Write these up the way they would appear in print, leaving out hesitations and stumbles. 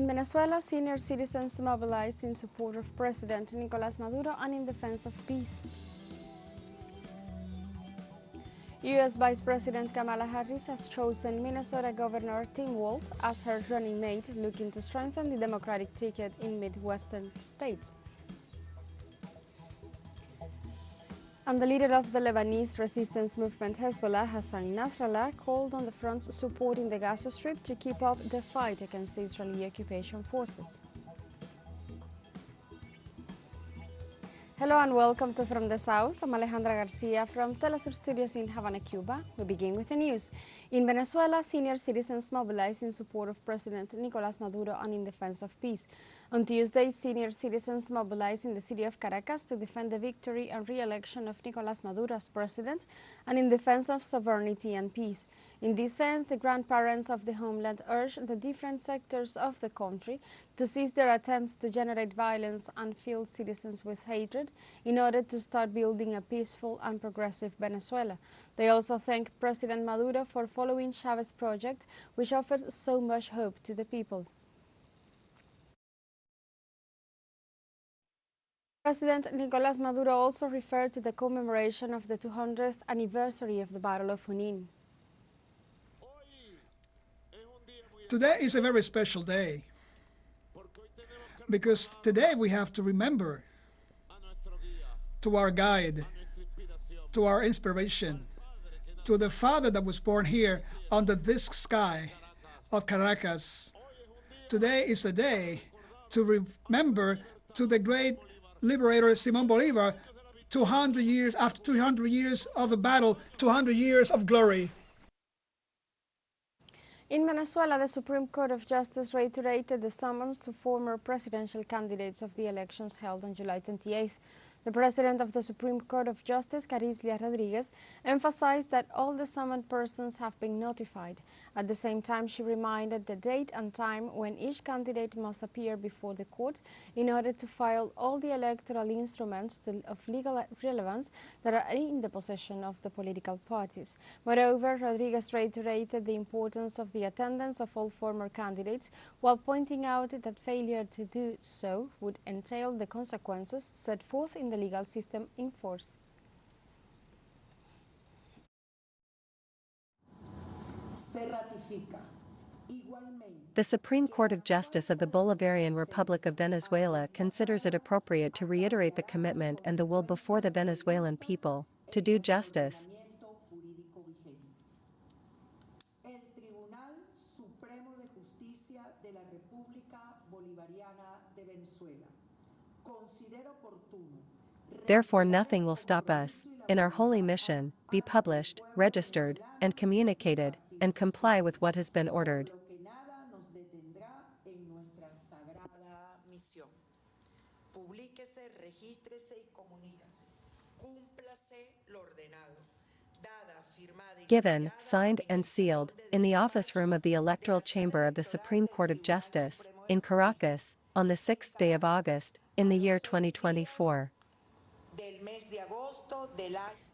In Venezuela, senior citizens mobilized in support of President Nicolás Maduro and in defense of peace. U.S. Vice President Kamala Harris has chosen Minnesota Governor Tim Walz as her running mate, looking to strengthen the Democratic ticket in Midwestern states. And the leader of the Lebanese resistance movement Hezbollah, Hassan Nasrallah, called on the fronts supporting the Gaza Strip to keep up the fight against the Israeli occupation forces. Hello and welcome to From the South. I'm Alejandra Garcia from teleSUR studios in Havana, Cuba. We begin with the news. In Venezuela, senior citizens mobilized in support of President Nicolás Maduro and in defense of peace. On Tuesday, senior citizens mobilized in the city of Caracas to defend the victory and re-election of Nicolás Maduro as president and in defense of sovereignty and peace. In this sense, the grandparents of the homeland urged the different sectors of the country to cease their attempts to generate violence and fill citizens with hatred in order to start building a peaceful and progressive Venezuela. They also thank President Maduro for following Chavez's project, which offers so much hope to the people. President Nicolás Maduro also referred to the commemoration of the 200th anniversary of the Battle of Junin. Today is a very special day, because today we have to remember to our guide, to our inspiration, to the father that was born here under this sky of Caracas. Today is a day to remember to the great liberator Simón Bolívar, 200 years after 200 years of the battle, 200 years of glory. In Venezuela, the Supreme Court of Justice reiterated the summons to former presidential candidates of the elections held on July 28th. The President of the Supreme Court of Justice, Carislia Rodriguez, emphasized that all the summoned persons have been notified. At the same time, she reminded the date and time when each candidate must appear before the court in order to file all the electoral instruments of legal relevance that are in the possession of the political parties. Moreover, Rodriguez reiterated the importance of the attendance of all former candidates, while pointing out that failure to do so would entail the consequences set forth in the legal system in force. The Supreme Court of Justice of the Bolivarian Republic of Venezuela considers it appropriate to reiterate the commitment and the will before the Venezuelan people to do justice. Therefore, nothing will stop us, in our holy mission, be published, registered, and communicated, and comply with what has been ordered. Given, signed and sealed, in the office room of the Electoral Chamber of the Supreme Court of Justice, in Caracas, on the 6th day of August, in the year 2024.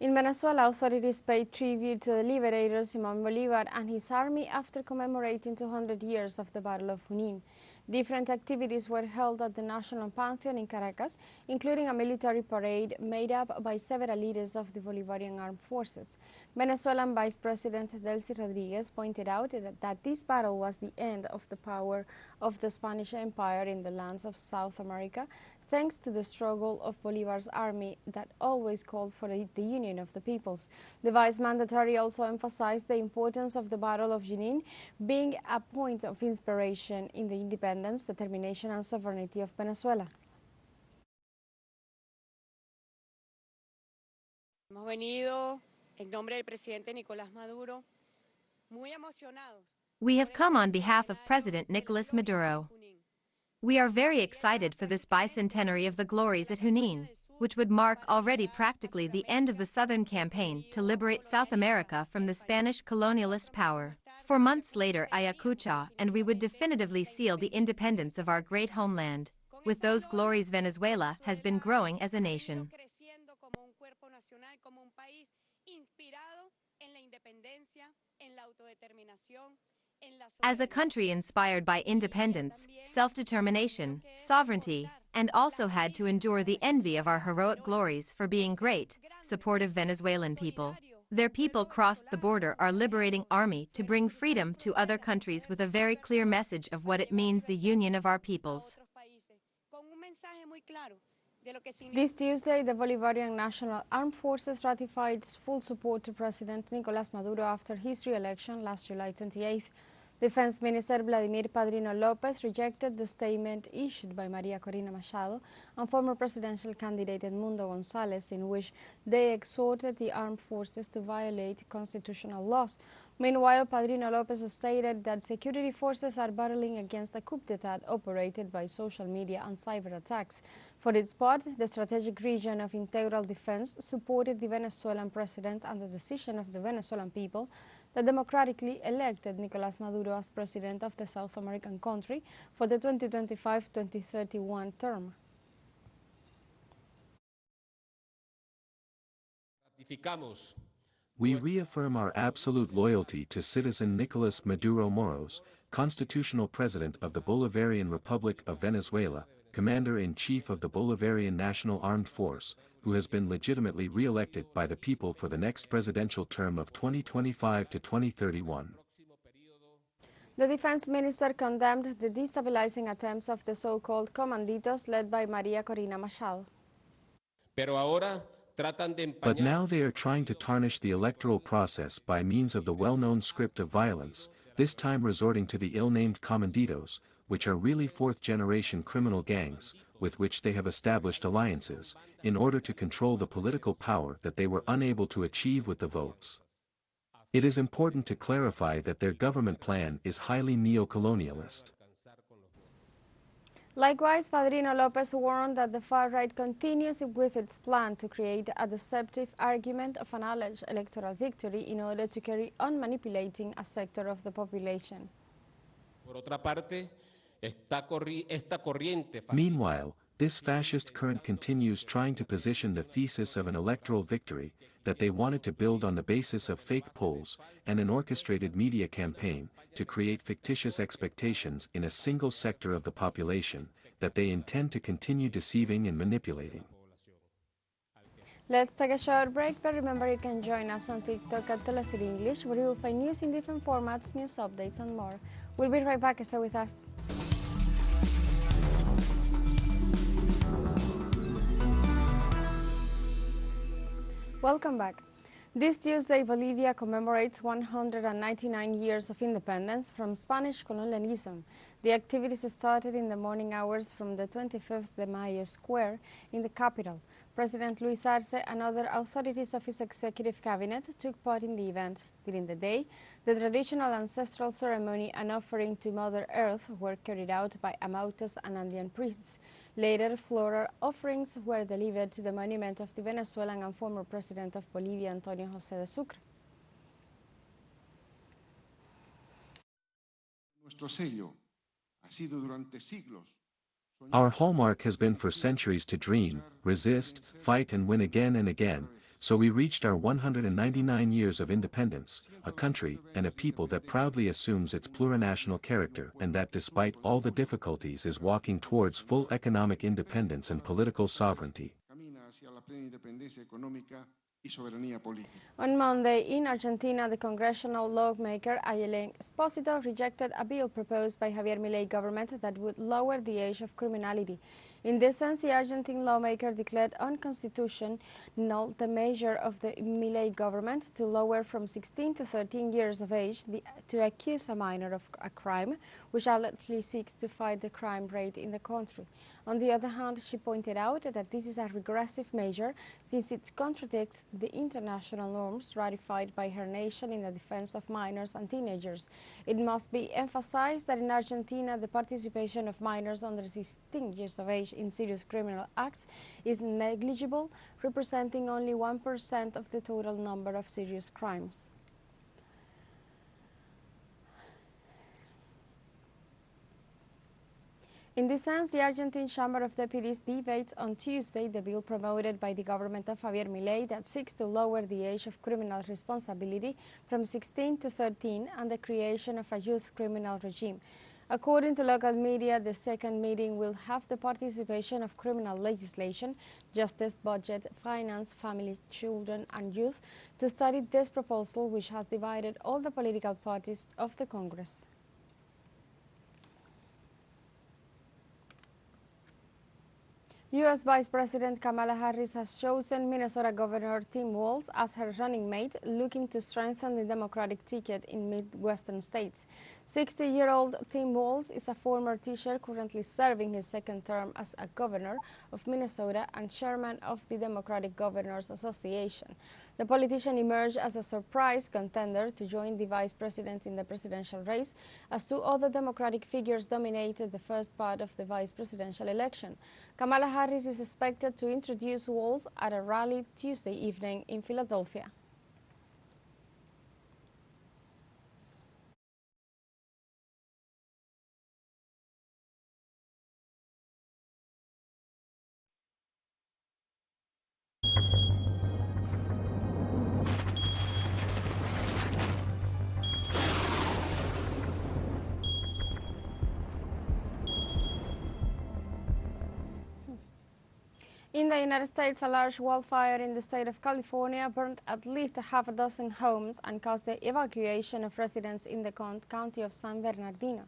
In Venezuela, authorities paid tribute to the liberator Simón Bolívar and his army after commemorating 200 years of the Battle of Junin. Different activities were held at the National Pantheon in Caracas, including a military parade made up by several leaders of the Bolivarian armed forces. Venezuelan Vice President Delcy Rodriguez pointed out that this battle was the end of the power of the Spanish Empire in the lands of South America, thanks to the struggle of Bolívar's army that always called for the union of the peoples. The vice mandatory also emphasized the importance of the Battle of Junin being a point of inspiration in the independence, determination, and sovereignty of Venezuela. Hemos venido en nombre del presidente Nicolás Maduro muy emocionados. We have come on behalf of President Nicolás Maduro. We are very excited for this bicentenary of the glories at Junin, which would mark already practically the end of the Southern campaign to liberate South America from the Spanish colonialist power. 4 months later, Ayacucho, and we would definitively seal the independence of our great homeland. With those glories, Venezuela has been growing as a nation. As a country inspired by independence, self-determination, sovereignty, and also had to endure the envy of our heroic glories for being great, supportive Venezuelan people. Their people crossed the border our liberating army to bring freedom to other countries with a very clear message of what it means, the union of our peoples. This Tuesday, the Bolivarian National Armed Forces ratified its full support to President Nicolás Maduro after his re-election last July 28th. Defense Minister Vladimir Padrino Lopez rejected the statement issued by María Corina Machado and former presidential candidate Edmundo González, in which they exhorted the armed forces to violate constitutional laws. Meanwhile, Padrino Lopez stated that security forces are battling against a coup d'etat operated by social media and cyber attacks. For its part, the strategic region of integral defense supported the Venezuelan president and the decision of the Venezuelan people that democratically elected Nicolás Maduro as president of the South American country for the 2025-2031 term. We reaffirm our absolute loyalty to citizen Nicolás Maduro Moros, constitutional president of the Bolivarian Republic of Venezuela, commander-in-chief of the Bolivarian National Armed Force, who has been legitimately re-elected by the people for the next presidential term of 2025 to 2031. The defense minister condemned the destabilizing attempts of the so-called comanditos led by María Corina Machado. But now they are trying to tarnish the electoral process by means of the well-known script of violence, this time resorting to the ill-named comanditos, which are really fourth-generation criminal gangs, with which they have established alliances, in order to control the political power that they were unable to achieve with the votes. It is important to clarify that their government plan is highly neo-colonialist. Likewise, Padrino Lopez warned that the far right continues with its plan to create a deceptive argument of an alleged electoral victory in order to carry on manipulating a sector of the population. Meanwhile, this fascist current continues trying to position the thesis of an electoral victory, that they wanted to build on the basis of fake polls and an orchestrated media campaign, to create fictitious expectations in a single sector of the population, that they intend to continue deceiving and manipulating. Let's take a short break, but remember you can join us on TikTok at teleSUR English, where you will find news in different formats, news updates and more. We'll be right back, stay with us. Welcome back. This Tuesday, Bolivia commemorates 199 years of independence from Spanish colonialism. The activities started in the morning hours from the 25th de Mayo Square in the capital. President Luis Arce and other authorities of his executive cabinet took part in the event. During the day, the traditional ancestral ceremony and offering to Mother Earth were carried out by Amautas and Andean priests. Later, floral offerings were delivered to the monument of the Venezuelan and former president of Bolivia, Antonio José de Sucre. Our hallmark has been for centuries to dream, resist, fight and win again and again, so we reached our 199 years of independence, a country and a people that proudly assumes its plurinational character and that despite all the difficulties is walking towards full economic independence and political sovereignty. On Monday, in Argentina, the congressional lawmaker Ayelen Espósito rejected a bill proposed by Javier Milei's government that would lower the age of criminality. In this sense, the Argentine lawmaker declared unconstitutional the measure of the Milei government to lower from 16 to 13 years of age to accuse a minor of a crime, which allegedly seeks to fight the crime rate in the country. On the other hand, she pointed out that this is a regressive measure since it contradicts the international norms ratified by her nation in the defense of minors and teenagers. It must be emphasized that in Argentina, the participation of minors under 16 years of age in serious criminal acts is negligible, representing only 1% of the total number of serious crimes. In this sense, the Argentine Chamber of Deputies debates on Tuesday the bill promoted by the government of Javier Milei that seeks to lower the age of criminal responsibility from 16 to 13 and the creation of a youth criminal regime. According to local media, the second meeting will have the participation of criminal legislation, justice, budget, finance, family, children and youth to study this proposal, which has divided all the political parties of the Congress. U.S. Vice President Kamala Harris has chosen Minnesota Governor Tim Walz as her running mate, looking to strengthen the Democratic ticket in Midwestern states. 60-year-old Tim Walz is a former teacher currently serving his second term as a governor of Minnesota and chairman of the Democratic Governors Association. The politician emerged as a surprise contender to join the vice president in the presidential race, as two other Democratic figures dominated the first part of the vice presidential election. Kamala Harris is expected to introduce Walz at a rally Tuesday evening in Philadelphia. In the United States, a large wildfire in the state of California burned at least half a dozen homes and caused the evacuation of residents in the county of San Bernardino.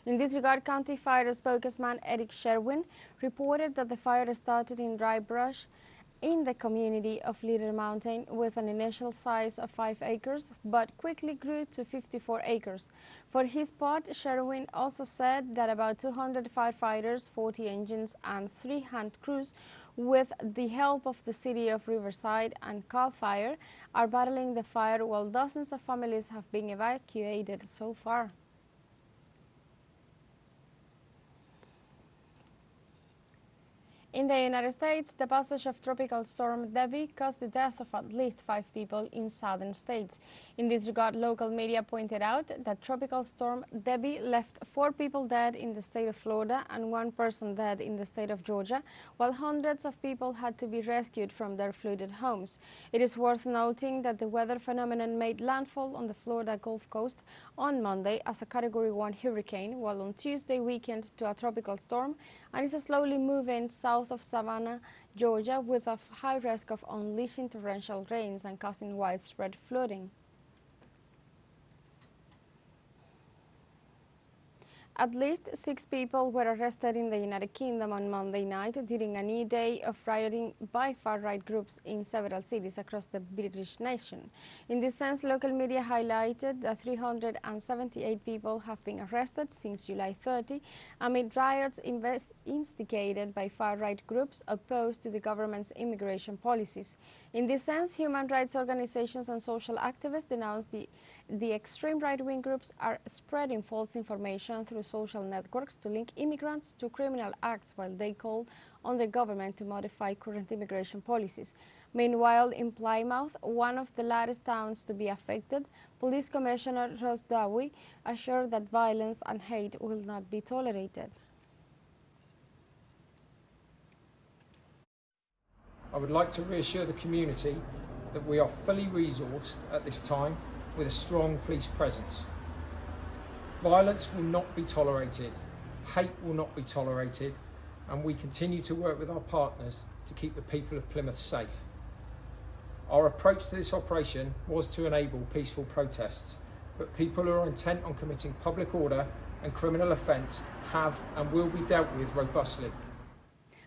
In this regard, County Fire spokesman Eric Sherwin reported that the fire started in dry brush in the community of Little Mountain with an initial size of 5 acres, but quickly grew to 54 acres. For his part, Sherwin also said that about 200 firefighters, 40 engines, and 3 hand crews, with the help of the city of Riverside and CAL FIRE, are battling the fire while dozens of families have been evacuated so far. In the United States, the passage of Tropical Storm Debby caused the death of at least 5 people in southern states. In this regard, local media pointed out that Tropical Storm Debby left 4 people dead in the state of Florida and 1 person dead in the state of Georgia, while hundreds of people had to be rescued from their flooded homes. It is worth noting that the weather phenomenon made landfall on the Florida Gulf Coast on Monday as a Category 1 hurricane, while on Tuesday weakened to a tropical storm and is slowly moving south of Savannah, Georgia, with a high risk of unleashing torrential rains and causing widespread flooding. At least 6 people were arrested in the United Kingdom on Monday night during a new day of rioting by far-right groups in several cities across the British nation. In this sense, local media highlighted that 378 people have been arrested since July 30 amid riots instigated by far-right groups opposed to the government's immigration policies. In this sense, human rights organizations and social activists denounced the extreme right-wing groups are spreading false information through social networks to link immigrants to criminal acts, while they call on the government to modify current immigration policies. Meanwhile, in Plymouth, one of the latest towns to be affected, Police Commissioner Ross Dowie assured that violence and hate will not be tolerated. I would like to reassure the community that we are fully resourced at this time with a strong police presence. Violence will not be tolerated, hate will not be tolerated, and we continue to work with our partners to keep the people of Plymouth safe. Our approach to this operation was to enable peaceful protests, but people who are intent on committing public order and criminal offence have and will be dealt with robustly.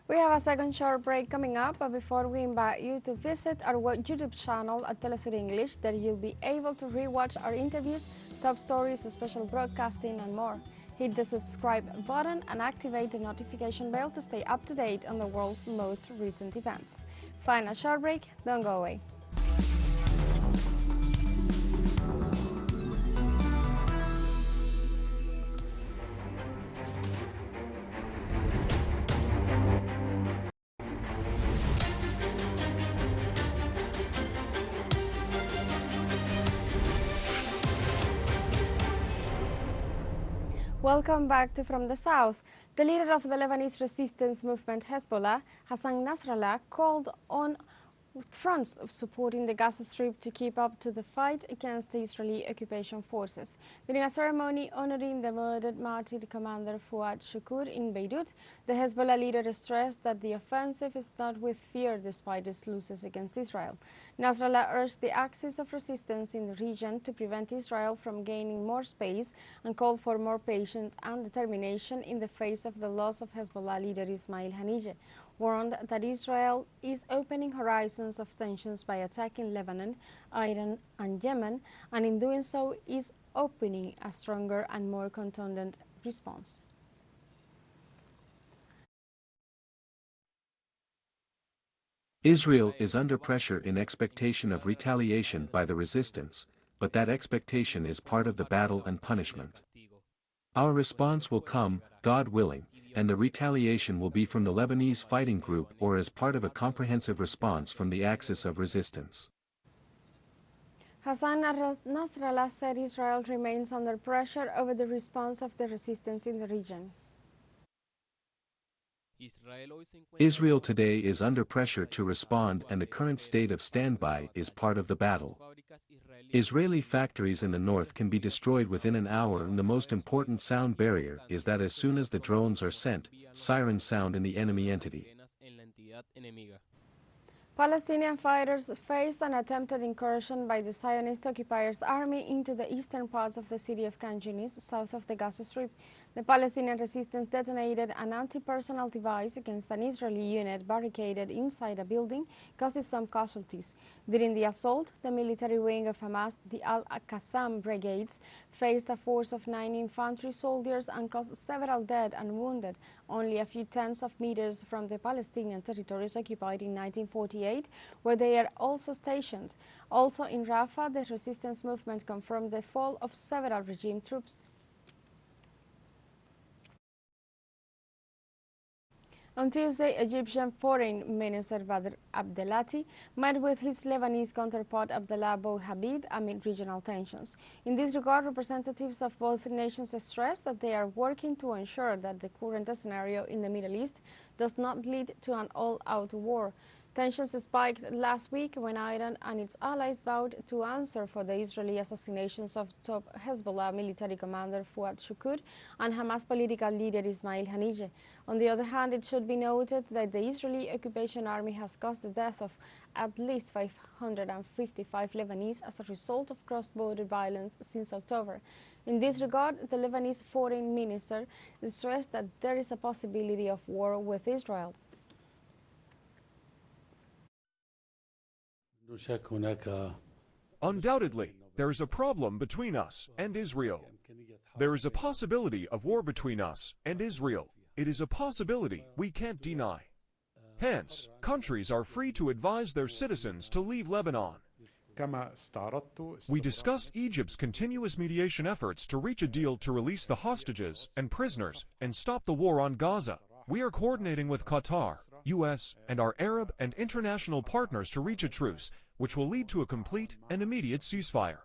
We have a second short break coming up, but before we invite you to visit our YouTube channel at teleSUR English, there you'll be able to rewatch our interviews, top stories, special broadcasting and more. Hit the subscribe button and activate the notification bell to stay up to date on the world's most recent events. Final short break, don't go away. Welcome back to From the South. The leader of the Lebanese resistance movement Hezbollah, Hassan Nasrallah, called on fronts of supporting the Gaza Strip to keep up to the fight against the Israeli occupation forces. During a ceremony honoring the murdered martyred commander Fuad Shukur in Beirut, the Hezbollah leader stressed that the offensive is not with fear despite its losses against Israel. Nasrallah urged the axis of resistance in the region to prevent Israel from gaining more space and called for more patience and determination in the face of the loss of Hezbollah leader Ismail Haniyeh, warned that Israel is opening horizons of tensions by attacking Lebanon, Iran and Yemen, and in doing so is opening a stronger and more contundent response. Israel is under pressure in expectation of retaliation by the resistance, but that expectation is part of the battle and punishment. Our response will come, God willing, and the retaliation will be from the Lebanese fighting group or as part of a comprehensive response from the axis of resistance. Hassan Nasrallah said Israel remains under pressure over the response of the resistance in the region. Israel today is under pressure to respond, and the current state of standby is part of the battle. Israeli factories in the north can be destroyed within an hour, and the most important sound barrier is that as soon as the drones are sent, sirens sound in the enemy entity. Palestinian fighters faced an attempted incursion by the Zionist occupiers' army into the eastern parts of the city of Khan Yunis, south of the Gaza Strip. The Palestinian resistance detonated an anti-personnel device against an Israeli unit barricaded inside a building, causing some casualties. During the assault, the military wing of Hamas, the Al-Qassam brigades, faced a force of 9 infantry soldiers and caused several dead and wounded, only a few tens of meters from the Palestinian territories occupied in 1948, where they are also stationed. Also in Rafah, the resistance movement confirmed the fall of several regime troops. On Tuesday, Egyptian Foreign Minister Badr Abdelati met with his Lebanese counterpart Abdallah Abou Habib amid regional tensions. In this regard, representatives of both nations stressed that they are working to ensure that the current scenario in the Middle East does not lead to an all-out war. Tensions spiked last week when Iran and its allies vowed to answer for the Israeli assassinations of top Hezbollah military commander Fuad Shukur and Hamas political leader Ismail Haniyeh. On the other hand, it should be noted that the Israeli occupation army has caused the death of at least 555 Lebanese as a result of cross-border violence since October. In this regard, the Lebanese foreign minister stressed that there is a possibility of war with Israel. Undoubtedly, there is a problem between us and Israel. There is a possibility of war between us and Israel. It is a possibility we can't deny. Hence, countries are free to advise their citizens to leave Lebanon. We discussed Egypt's continuous mediation efforts to reach a deal to release the hostages and prisoners and stop the war on Gaza. We are coordinating with Qatar, U.S., and our Arab and international partners to reach a truce, which will lead to a complete and immediate ceasefire.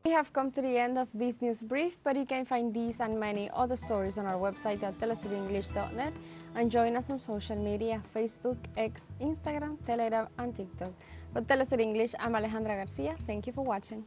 We have come to the end of this news brief, but you can find these and many other stories on our website at telesurenglish.net and join us on social media, Facebook, X, Instagram, Telegram, and TikTok. For Telesur English, I'm Alejandra Garcia. Thank you for watching.